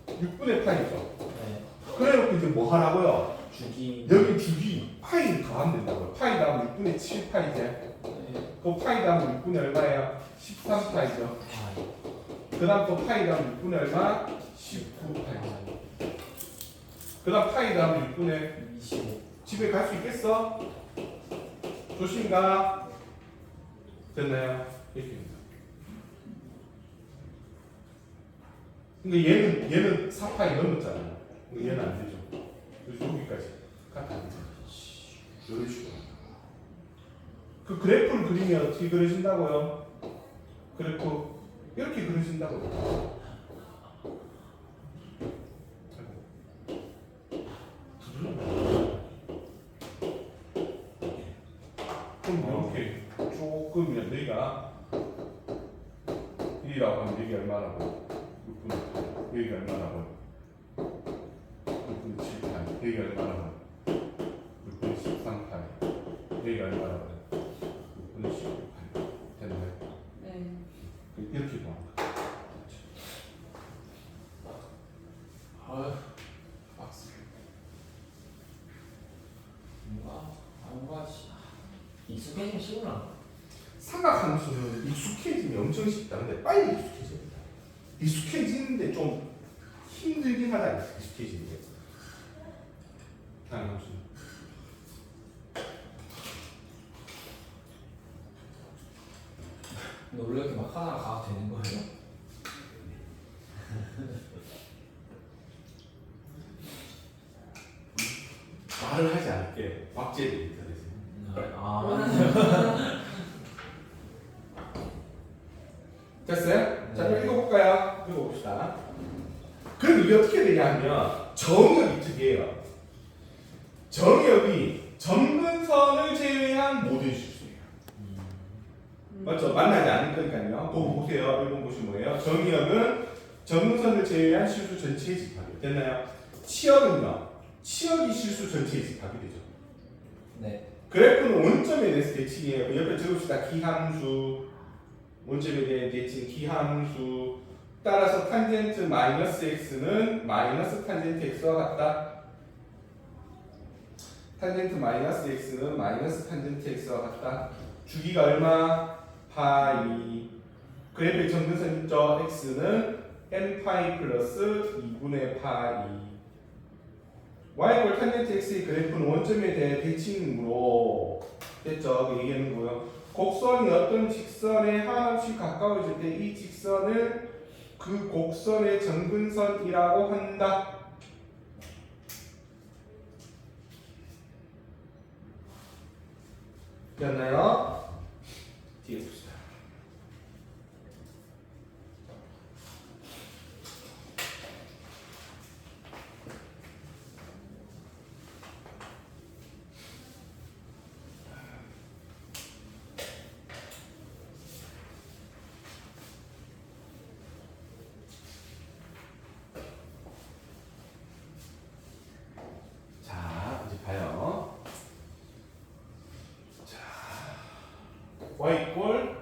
6분의 파이죠. 네. 그래놓고 이제 뭐 하라고요? 주기. 여기 주기 파이를 더하면 된다고요. 파이 다음 6분의 7파이제. 네. 그 파이 다음 6분의 얼마예요? 13파이죠. 아, 그 다음 또 파이 다음 6분의 얼마? 19파이. 그 다음 파이 다음 6분의 25. 집에 갈 수 있겠어? 조심 가. 됐나요? 이렇게 됩니다. 근데 얘는 4파이 넘었잖아요. 근데 얘는 안 되죠. 그래서 여기까지 같아 안 되죠. 이런 식으로. 그 그래프를 그리면 어떻게 그려진다고요? 그래프 이렇게 그려진다고요. 그럼 이렇게 조금 여기가 1이라고 하면 여기 얼마라고? 6분 여기 얼마라고? 6분 7판 여기 얼마라고? 6분 13판 여기 얼마라고? 6분 16판 됐나요? 네. 이렇게 봐. 아휴 박스. 뭔가 익숙해지면 쉽구나. 삼각함수는 익숙해지면 엄청 쉽다. 근데 빨리 익숙해집니다. 익숙해지는데 좀 힘들긴 하다. 익숙해지는 게. 삼각함수는. 근데 원래 이렇게 막 하나가 가 되는 거예요? 말을 하지 않을게. 박제를 인터넷에. 아, 맞네. 됐어요? 자, 그럼 네. 읽어볼까요? 읽어봅시다. 그럼 이게 어떻게 되냐 하면 정역이 특이해요. 정역이 점근선을 제외한 모든 실수예요. 맞죠? 만나지 않을 거니까요. 그거 보세요. 1번 보시면 뭐예요? 정역은 점근선을 제외한 실수 전체에 집합이 됐나요? 치역은요? 치역이 실수 전체에 집합이 되죠. 네. 그래프는 원점에 대해서 대칭이에요. 그 옆에 적읍시다. 기함수. 원점에 대한 대칭 기함수. 따라서 탄젠트 마이너스 x는 마이너스 탄젠트 x와 같다. 탄젠트 마이너스 x는 마이너스 탄젠트 x와 같다. 주기가 얼마? 파이. 그래프의 점근선 있죠? x는 n파이 플러스 2분의 파이. y 탄젠트 x의 그래프는 원점에 대해 대칭으로 됐죠? 그 얘기하는 거예요. 곡선이 어떤 직선에 한없이 가까워질 때 이 직선을 그 곡선의 점근선이라고 한다. 됐나요? 뒤에 봅시다. 자, 이제 봐요. 자, y 이꼴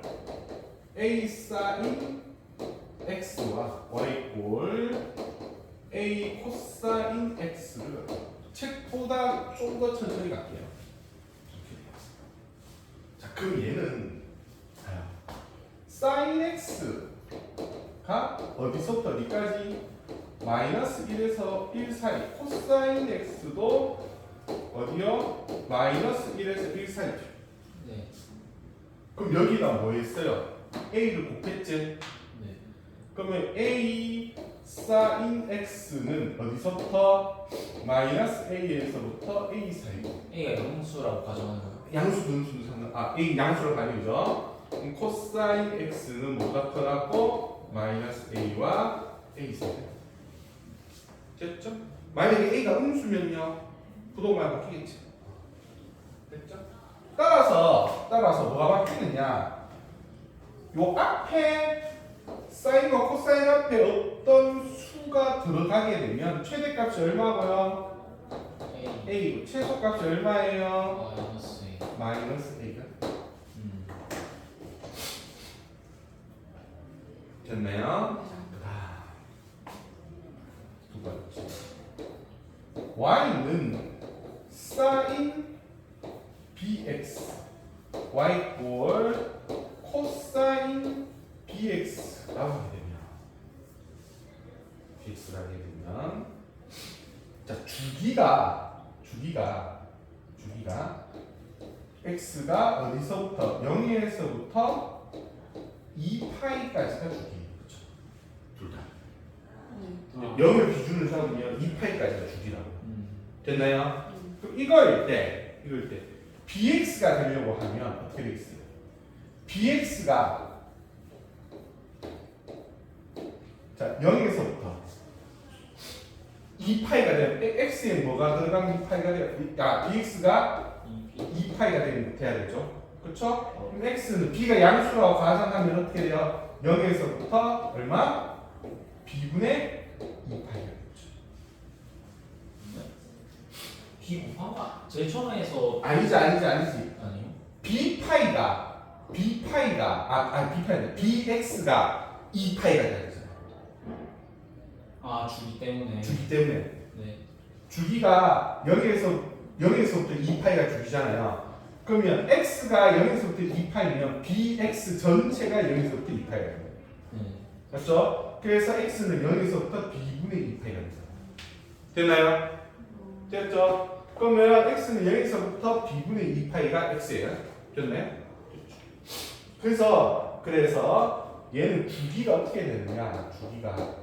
a 사인 x와 y 이꼴 a 코사인 x를 책보다 좀 더 천천히 갈게요. 자, 그럼 얘는 사인 x가 어디서부터 어디까지? 마이너스 1에서 1 사이. 코사인 x도 어디요? 마이너스 1에서 1 사이죠. 네. 그럼 여기다 뭐 했어요? a를 곱했지? 네. 그러면 a 사인 x는 어디서부터? 마이너스 a에서부터 a 사이고. A가 영수라고 가정하는 거예요? 양수 분수도 a 양수로 가리죠. 코사인 x는 뭐가 커갖고 마이너스 a와 a 사이. 됐죠? 만약에 a가 음수면요 부동말 바뀌겠지. 됐죠? 따라서 뭐가 바뀌느냐? 요 앞에 사인과 코사인 앞에 어떤 수가 들어가게 되면 최대값이 얼마고요? A A. 최소값이 얼마예요? 마이너스 A. 마이너스 A가 됐나요? 두 번째 y는 sin bx y 꼴 코사인 bx라고 하게 되면 bx라고 하게 되면 자 주기가 x가 어디서부터 0에서부터 2파이까지가 주기예요. 그렇죠? 둘 다. 네. 0을 기준으로 삼으면 2파이까지가 주기라고. 됐나요? 그럼 이걸 때 bx가 되려고 하면 어떻게 되겠어요? bx가 자 0에서부터 2파이가 되면 x에 뭐가 들어가면 2파이가 돼요? bx가 2파이가 돼야 되죠? 그렇죠? 그럼 x는 b가 양수라고 가정하면 어떻게 돼요? 0에서부터 얼마? b분의 2파이가 되죠. B 곱하면 제일 처음에서 아니지. 아니요? b파이가 bx가 2파이가 돼야 되잖아요. 아 주기 때문에. 주기 때문에 네. 주기가 0에서부터 2파이가 주기잖아요. 그러면 x가 0에서부터 2파이면 bx 전체가 0에서부터 2파이가 돼요. 네. 맞죠? 그래서 x는 0에서부터 b분의 2파이가 되잖아요. 됐나요? 됐죠? 그러면 x는 0에서부터 b분의 2파이가 x예요. 됐나요? 그래서 얘는 주기가 어떻게 되느냐? 주기가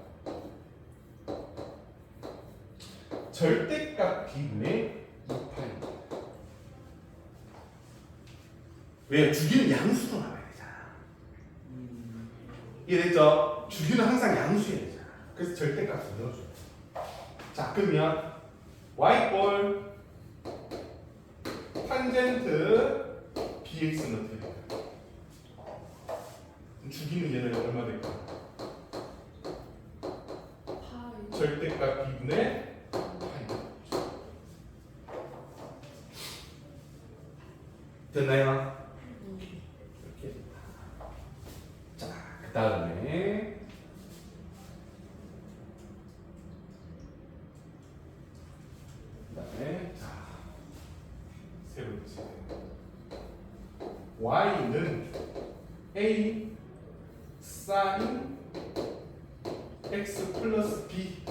절대값 b분의 2파이. 왜? 주기는 양수로 나와야 되잖아. 이해됐죠? 주기는 항상 양수여야 되잖아. 그래서 절대값을 넣어줘요. 자, 그러면 y꼴 탄젠트 bx는 어떻게 될까요? 주기는 얘는 얼마 될까? 파이. 절대값 b분의 파이. 됐나요? 이렇게. 자, 그 다음에 자, 세 번째 y는 a sin x 플러스 b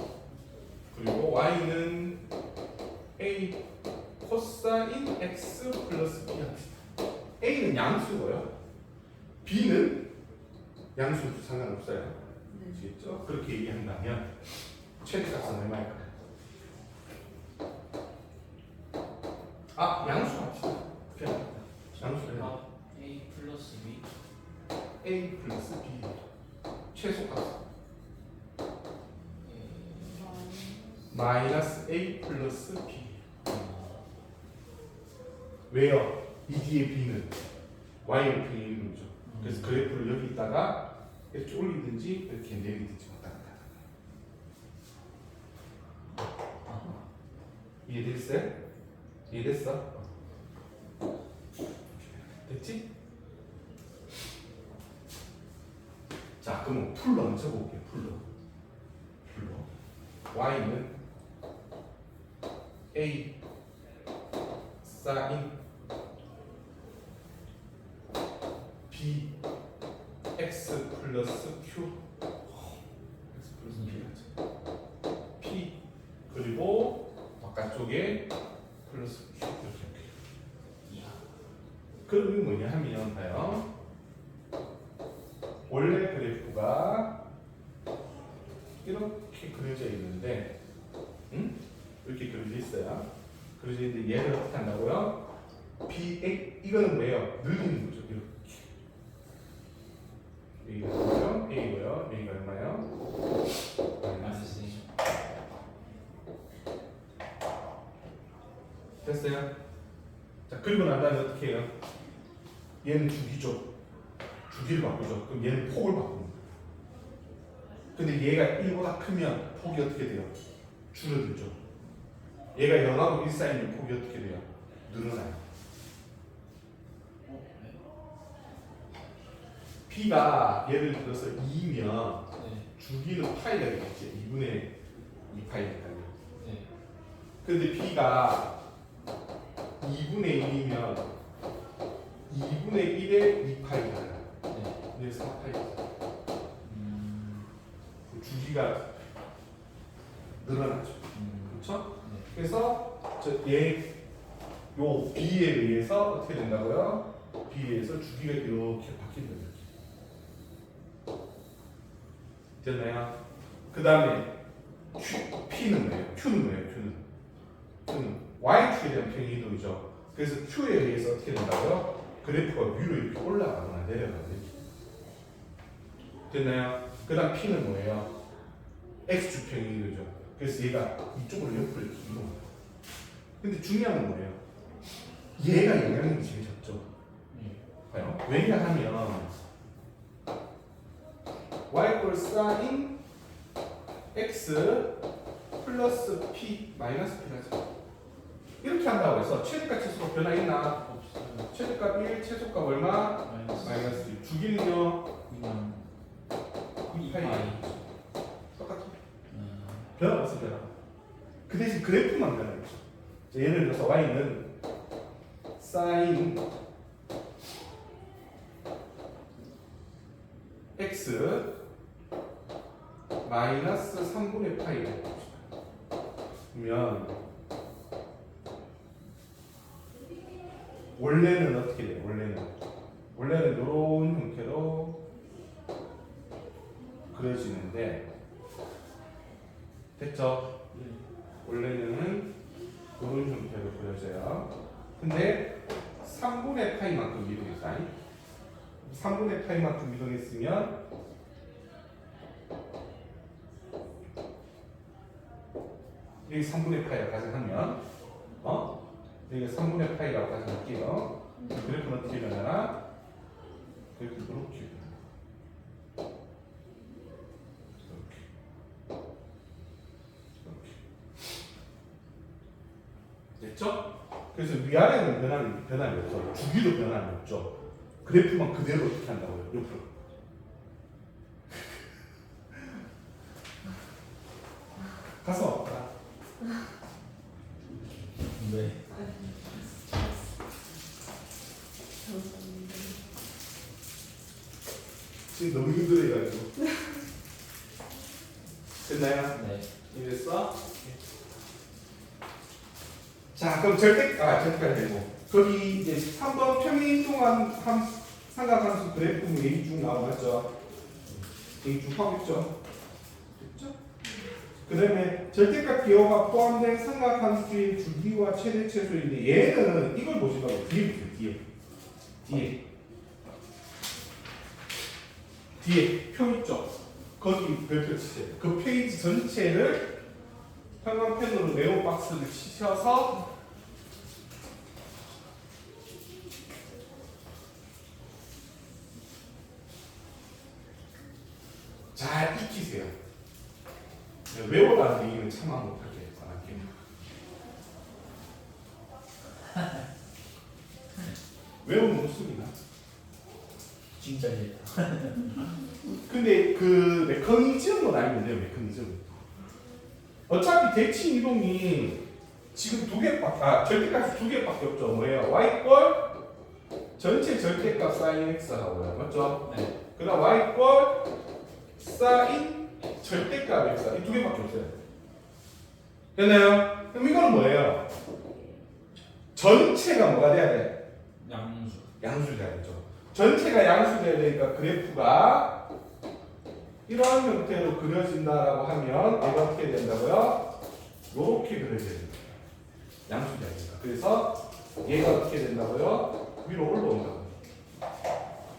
그리고 y는 a 코사인 x 플러스 b 합시다. a는 양수고요. b는 양수도 상관없어요. 네. 아시겠죠? 그렇게 얘기한다면 최대값은 얼마일까요? 양수 합시다. 그냥 양수를 A 플러스 B. a 플러스 b 최소값 마이너스 a 플러스 b. 왜요? 이 뒤에 b는 y를 표현하는 거죠. 그래서 그래프를 여기다가 이렇게 올리든지 이렇게 내리든지 왔다 갔다 하는 거예요. 이해됐어요? 이해됐어? 됐지? 자, 그럼 풀로 한번 쳐볼게요. 풀로 y는 a sin b x 플러스 q x 플러스 b죠. p 그리고 바깥쪽에 플러스 q 이렇게. 그러면 뭐냐 하면 봐요. 원래 그래프가 이렇게 그려져 있는데, 이렇게 그려져 있어요. 그려져 있는데 얘를 어떻게 한다고요? b 이거는 뭐예요? 늘리는 거죠. 이렇게. 여기가 뭐예요? a고요. 여기가 얼마요? 마이너스. 됐어요? 자, 그리고 난 다음에 어떻게 해요? 얘는 주기죠. 주기를 바꾸죠. 그럼 얘는 폭을 바꿉니다. 근데 얘가 1보다 크면 폭이 어떻게 돼요? 줄어들죠. 얘가 0하고 1 사이면 폭이 어떻게 돼요? 늘어나요. B가 예를 들어서 2면 네. 주기는 파이가 되겠지. 2분의 2파이니까요. 네. 근데 B가 2분의 1이면 2분의 1의 2파이잖아요. 네. 그래서 4파이. 주기가 늘어나죠. 그렇죠? 네. 그래서 요 B에 의해서 어떻게 된다고요? B에 의해서 주기가 이렇게 바뀐다. 됐나요? 그 다음에 P는 뭐예요? Q는 뭐예요? Q는 Y축에 대한 평행 이동이죠. 그래서 Q에 의해서 어떻게 된다고요? 그래프가 위로 이렇게 올라가거나 내려가거나. 됐나요? 그 다음 P는 뭐예요? X축 평행 이동이죠. 그래서 얘가 이쪽으로 옆으로 이렇게 이동해요. 근데 중요한 건 뭐예요? 얘가 영향력이 제일 적죠. 봐요. 왜냐하면 y 꼴 사인 x 플러스 p 마이너스 p라죠. 이렇게 한다고 해서 최대값 치수가 변화 있나? 없어요. 최대값 1, 최소값 얼마? 마이너스 2. 주기는요? 그냥 2파이. 똑같죠. 변화 없어 변화. 그 대신 그래프만 변하겠죠. 예를 들어서 y는 사인 x 마이너스 3분의 파이를 해봅시다. 그러면 원래는 어떻게 돼요? 원래는 이런 형태로 그려지는데 됐죠? 원래는 이런 형태로 그려져요. 근데 3분의 파이만큼 이동했다. 3분의 파이만큼 이동했으면 여기 3분의 파이가 가정하면 여기 3분의 파이라고 가정할게요. 그래프는 어떻게 변하나? 그래프 이렇게 변하나? 이렇게. 됐죠? 그래서 위아래는 변함이 없죠. 주기도 변함이 없죠. 그래프만 그대로 어떻게 한다고요? 옆으로. 가슴 아프다. 네. 지금 너무 힘들어해가지고. 됐나요? 네. 이랬어? 자, 그럼 절대까지 되고. 거기 이제 3번 평행이동한 삼각함수 그래프는 얘기 중 나오죠. 얘기 중 하겠죠. 됐죠? 그 다음에 절대값 기호가 포함된 삼각함수의 주기와 최대 최소인데 얘는 이걸 보시라고 뒤에 보세요. 뒤에 표 있죠? 거기 별표 치세요. 그 페이지 전체를 형광펜으로 네오박스를 치셔서 잘 익히세요. 외워라는 얘기는 참아 못하게 할게요. 외우는 모습이나. 진짜 싫다. 근데 그 메커니즘은 알면 돼요. 메커니즘. 어차피 대칭 이동이 지금 절대값이 두 개밖에 없죠. 뭐예요? y꼴 전체 절대값 사인 x라고요. 맞죠? 네. 그다음 y꼴 사인 절대값 x 이 두 개밖에 없어요. 됐나요? 그럼 이거는 뭐예요? 전체가 뭐가 돼야 돼? 양수. 양수돼야죠. 전체가 양수돼야 되니까 그래프가 이런 형태로 그려진다라고 하면 얘가 어떻게 된다고요? 이렇게 그려져야 됩니다. 양수돼야 되니까. 그래서 얘가 어떻게 된다고요? 위로 올라온다고.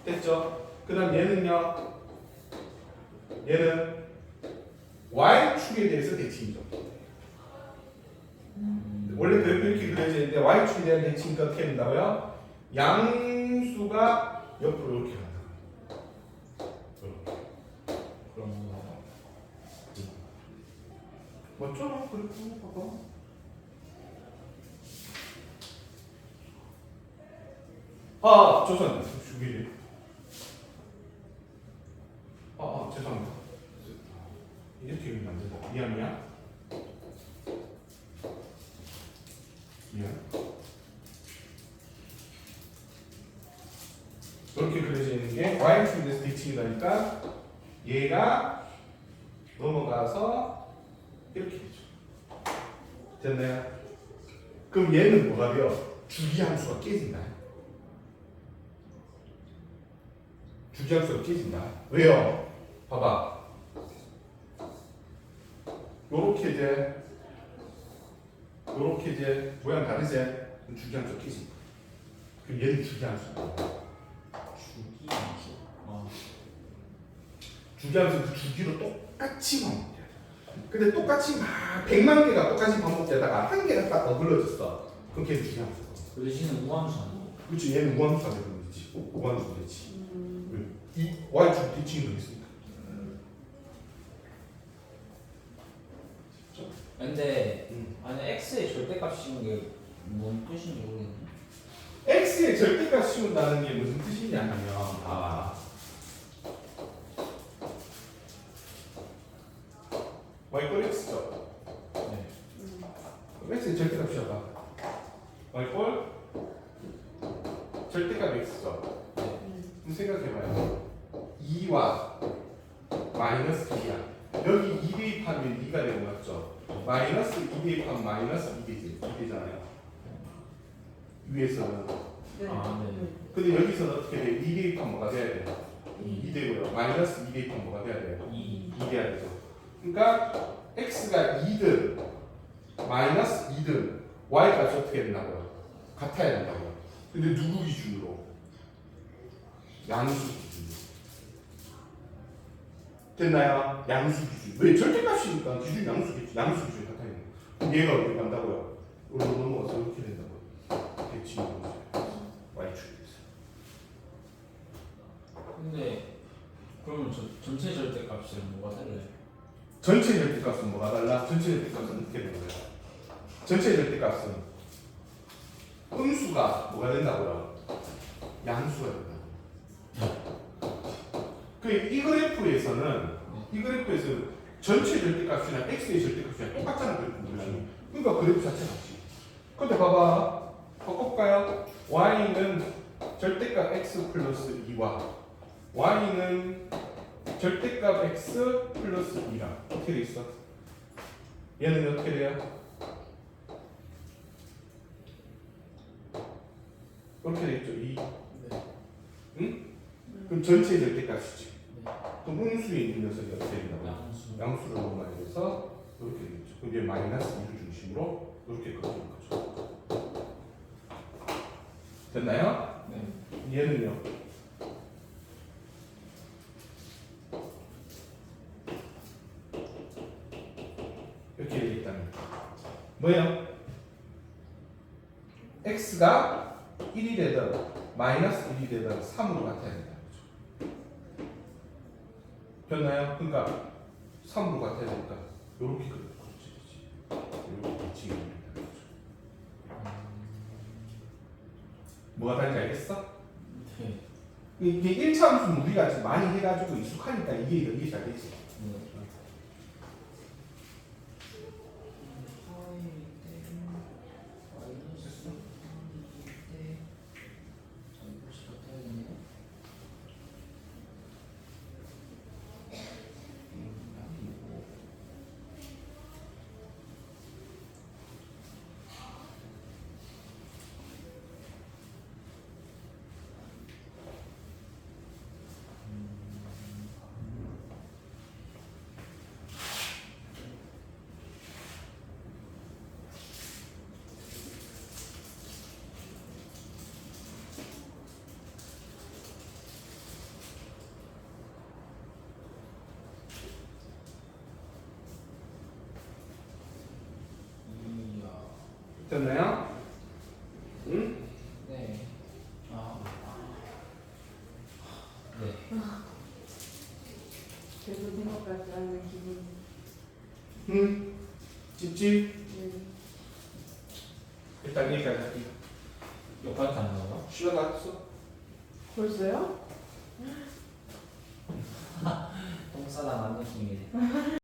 됐죠? 그 다음 얘는요? 얘는 y축에 대해서 대칭이죠. 원래 그래프 이렇게 그려지는데 y축에 대한 대칭이니까 어떻게 된다고요? 양수가 옆으로 이렇게 간다. 이렇게. 그럼 봐봐. 아, 조선 주기리. 죄송합니다. 이렇게 읽으면 안 된다. 미안. 이렇게 그려져 있는 게 y축에서 대칭이라니까 얘가 넘어가서 이렇게 되죠. 됐나요? 그럼 얘는 뭐가 돼요? 주기함수가 깨진다. 주기함수가 깨진다. 왜요? 봐봐. 요렇게 이제 모양 다르지? 주기함수가 깨진다. 그럼 얘는 주기함수다. 주기함수. 주기함수 그 주기로 똑같이 반복돼야 돼. 근데 똑같이 막 100만 개가 똑같이 반복되다가 한 개가 딱 어글러졌어. 그럼 걔는 주기함수야. 그 대신에 우함수 아니고. 그렇지, 얘는 우함수가 되는 거지. 우함수가 되지. 이 y축 뒤치는 거 있습니다. 근데 만약 x의 절대값 씌운 게 뭔 뜻인지 모르겠네. x의 절대값 씌운다는 게 무슨 뜻이냐면 봐봐. y꼴 x죠. 네. x의 절대값 씌워봐. y꼴 절대값 x죠. 그럼 생각해봐요. 2와 마이너스 2야. 여기 2 대입하면 2가 되는 거 맞죠? 마이너스 2 대입하면 마이너스 2 되잖아요. 위에서는. 네. 네. 근데 여기서는 어떻게 돼? 2 대입하면 뭐가 돼야 돼요? 2 되고요. 마이너스 2 대입하면 뭐가 돼야 돼요? 2 돼야 되죠. 그러니까 x가 2든 마이너스 2든 y 값이 어떻게 된다고요? 같아야 된다고요. 근데 누구 기준으로? 양수 기준으로. 됐나요? 양수 기준. 왜 절대값이니까 기준 양수 기준 같아야 돼요. 그럼 얘가 어디 간다고요? 여기로 넘어가서 이렇게 된다고요. 대칭이 y축에서. 근데 그러면 저 전체 절대값이랑 뭐가 달라요? 전체 절대값은 뭐가 달라? 전체 절대값은 어떻게 되는 거예요? 전체 절대값은 음수가 뭐가 된다고요? 양수가 된다고. 이 그래프에서는 전체 절대값이랑 x의 절대값이랑 똑같잖아. 그러니까 그래프 자체가 같지. 근데 봐봐. 바꿔볼까요? y는 절대값 x 플러스 2와 y는 절대값 x 플러스 2랑 어떻게 돼 있어? 얘는 어떻게 돼요? 이렇게 돼 있죠. 2. 응? 그럼 전체 절대값이지. 그럼 음수에 있는 녀석이 어떻게 된다고? 양수를 넘어가야 돼서 이렇게 되겠죠. 그럼 얘 마이너스 2를 중심으로 이렇게 그려주는 거죠. 됐나요? 네. 얘는요? 이렇게 되겠다면 뭐예요? x가 1이 되든 마이너스 1이 되든 3으로 같아야 된다는 거죠. 됐나요? 그러니까 3으로 같아야 되니까 이렇게 그려지지. 이렇게 뒤치기 된다는 거죠. 뭐가 다른지 알겠어? 네. 이게 1차 함수는 우리가 지금 많이 해가지고 익숙하니까 이게 잘 되지. 됐나요? 응? 네. 네. 계속 생각까지 하는 기분. 응? 찝찝. 음. 일단 여기까지 할게. 여기까지 가는 건가? 쉬어 나왔어? 벌써요? 똥 싸다 난 느낌이네.